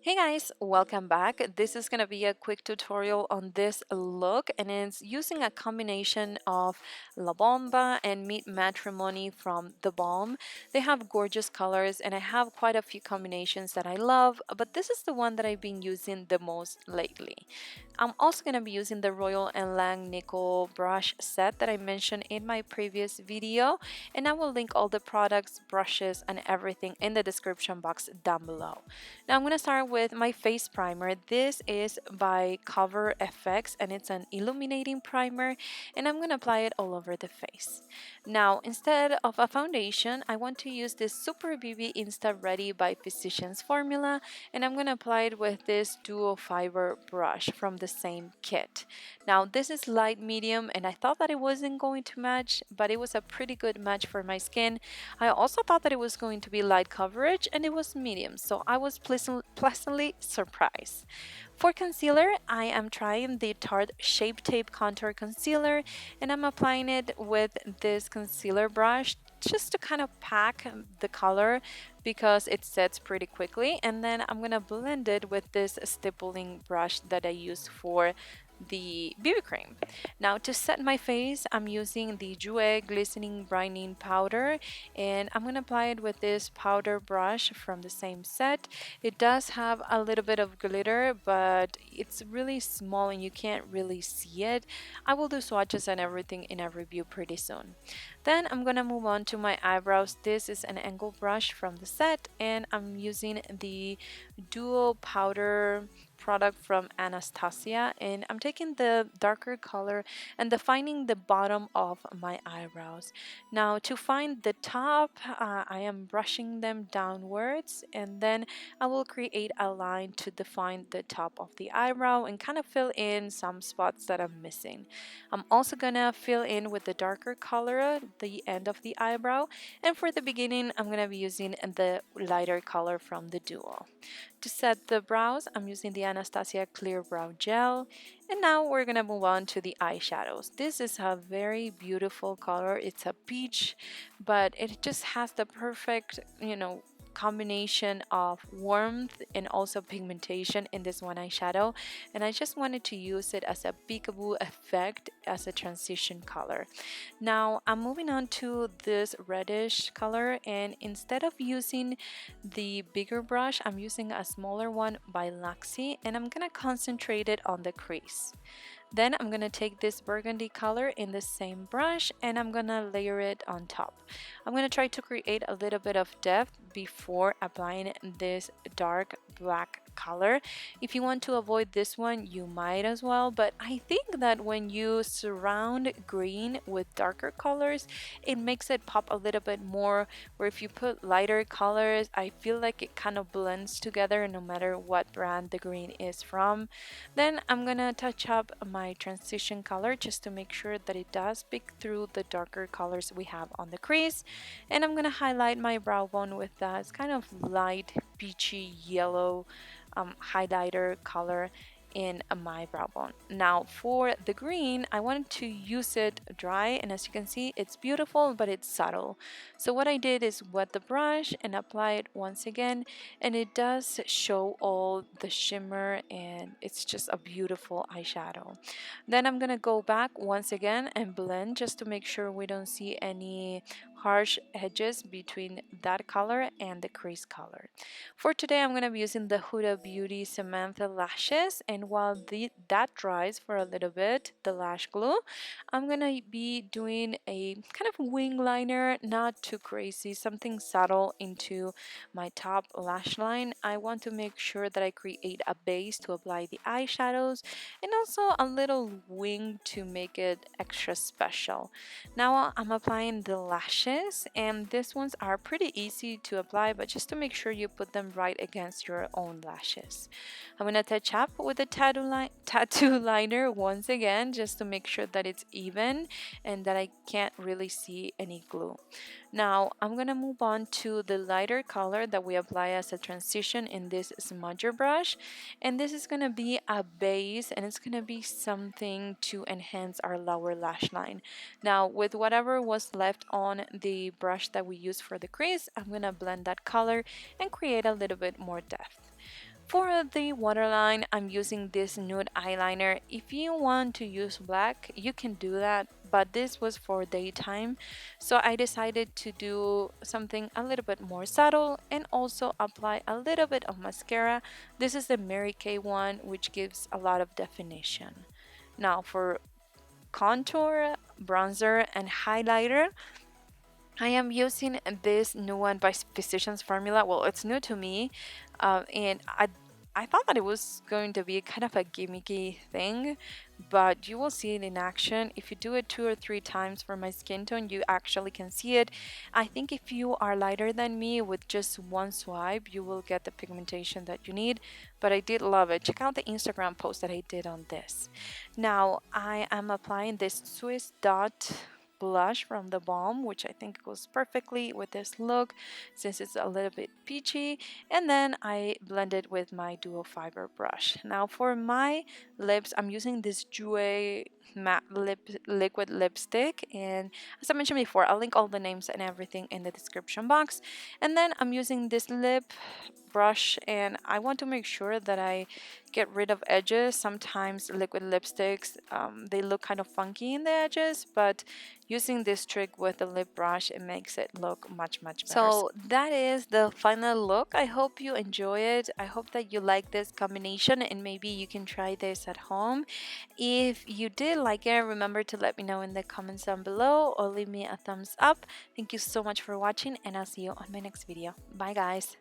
Hey guys, welcome back. This is going to be a quick tutorial on this look, and it's using a combination of La Balmba and Meet Matrimony from theBalm. They have gorgeous colors and I have quite a few combinations that I love, but this is the one that I've been using the most lately. I'm also going to be using the Royal and Lang Nickel brush set that I mentioned in my previous video, and I will link all the products, brushes, and everything in the description box down below. Now I'm going to start with my face primer. This is by Cover FX and it's an illuminating primer, and I'm going to apply it all over the face. Now instead of a foundation, I want to use this Super BB Insta Ready by Physicians formula, and I'm going to apply it with this dual fiber brush from the same kit. Now this is light medium and I thought that it wasn't going to match, but it was a pretty good match for my skin. I also thought that it was going to be light coverage and it was medium, so I was pleasantly surprised. For concealer, I am trying the Tarte Shape Tape Contour Concealer, and I'm applying it with this concealer brush just to kind of pack the color because it sets pretty quickly, and then I'm gonna blend it with this stippling brush that I use for the BB cream. Now to set my face, I'm using the Jouer Glistening Brightening Powder, and I'm going to apply it with this powder brush from the same set. It does have a little bit of glitter, but it's really small and you can't really see it. I will do swatches and everything in a review pretty soon. Then I'm going to move on to my eyebrows. This is an angle brush from the set, and I'm using the dual powder product from Anastasia, and I'm taking the darker color and defining the bottom of my eyebrows. Now to find the top, I am brushing them downwards, and then I will create a line to define the top of the eyebrow and kind of fill in some spots that I'm missing. I'm also gonna fill in with the darker color the end of the eyebrow, and for the beginning I'm gonna be using the lighter color from the duo. To set the brows, I'm using the Anastasia Clear Brow Gel. And now we're gonna move on to the eyeshadows. This is a very beautiful color. It's a peach, but it just has the perfect, combination of warmth and also pigmentation in this one eyeshadow. And I just wanted to use it as a peekaboo effect as a transition color. Now I'm moving on to this reddish color, and instead of using the bigger brush, I'm using a smaller one by Luxie, and I'm gonna concentrate it on the crease. Then I'm gonna take this burgundy color in the same brush and I'm gonna layer it on top. I'm gonna try to create a little bit of depth before applying this dark black color. If you want to avoid this one, you might as well, but I think that when you surround green with darker colors, it makes it pop a little bit more, where if you put lighter colors, I feel like it kind of blends together no matter what brand the green is from. Then I'm gonna touch up my transition color just to make sure that it does pick through the darker colors we have on the crease. And I'm gonna highlight my brow bone with that kind of light peachy yellow highlighter color in my brow bone. Now for the green, I wanted to use it dry, and as you can see, it's beautiful but it's subtle. So what I did is wet the brush and apply it once again, and it does show all the shimmer and it's just a beautiful eyeshadow. Then I'm gonna go back once again and blend just to make sure we don't see any harsh edges between that color and the crease color. For today, I'm going to be using the Huda Beauty Samantha lashes, and while that dries for a little bit, the lash glue, I'm going to be doing a kind of wing liner, not too crazy, something subtle into my top lash line. I want to make sure that I create a base to apply the eyeshadows and also a little wing to make it extra special. Now I'm applying the lashes, and these ones are pretty easy to apply, but just to make sure you put them right against your own lashes. I'm gonna touch up with the tattoo liner once again, just to make sure that it's even and that I can't really see any glue. Now I'm gonna move on to the lighter color that we apply as a transition in this smudger brush, and this is gonna be a base and it's gonna be something to enhance our lower lash line. Now with whatever was left on the brush that we used for the crease, I'm gonna blend that color and create a little bit more depth. For the waterline, I'm using this nude eyeliner. If you want to use black, you can do that, but this was for daytime, so I decided to do something a little bit more subtle and also apply a little bit of mascara. This is the Mary Kay one, which gives a lot of definition. Now for contour, bronzer, and highlighter, I am using this new one by Physicians Formula. Well, it's new to me, and I thought that it was going to be kind of a gimmicky thing, but you will see it in action. If you do it 2 or 3 times for my skin tone, you actually can see it. I think if you are lighter than me, with just one swipe, you will get the pigmentation that you need. But I did love it. Check out the Instagram post that I did on this. Now I am applying this Swiss Dot blush from theBalm, which I think goes perfectly with this look since it's a little bit peachy. And then I blend it with my duo fiber brush. Now for my lips, I'm using this Jouer matte liquid lipstick, and as I mentioned before, I'll link all the names and everything in the description box. And then I'm using this lip brush, and I want to make sure that I get rid of edges. Sometimes liquid lipsticks, they look kind of funky in the edges, but using this trick with the lip brush, it makes it look much better. So that is the final look. I hope you enjoy it. I hope that you like this combination, and maybe you can try this at home. If you did like it, remember to let me know in the comments down below or leave me a thumbs up. Thank you so much for watching, and I'll see you on my next video. Bye guys.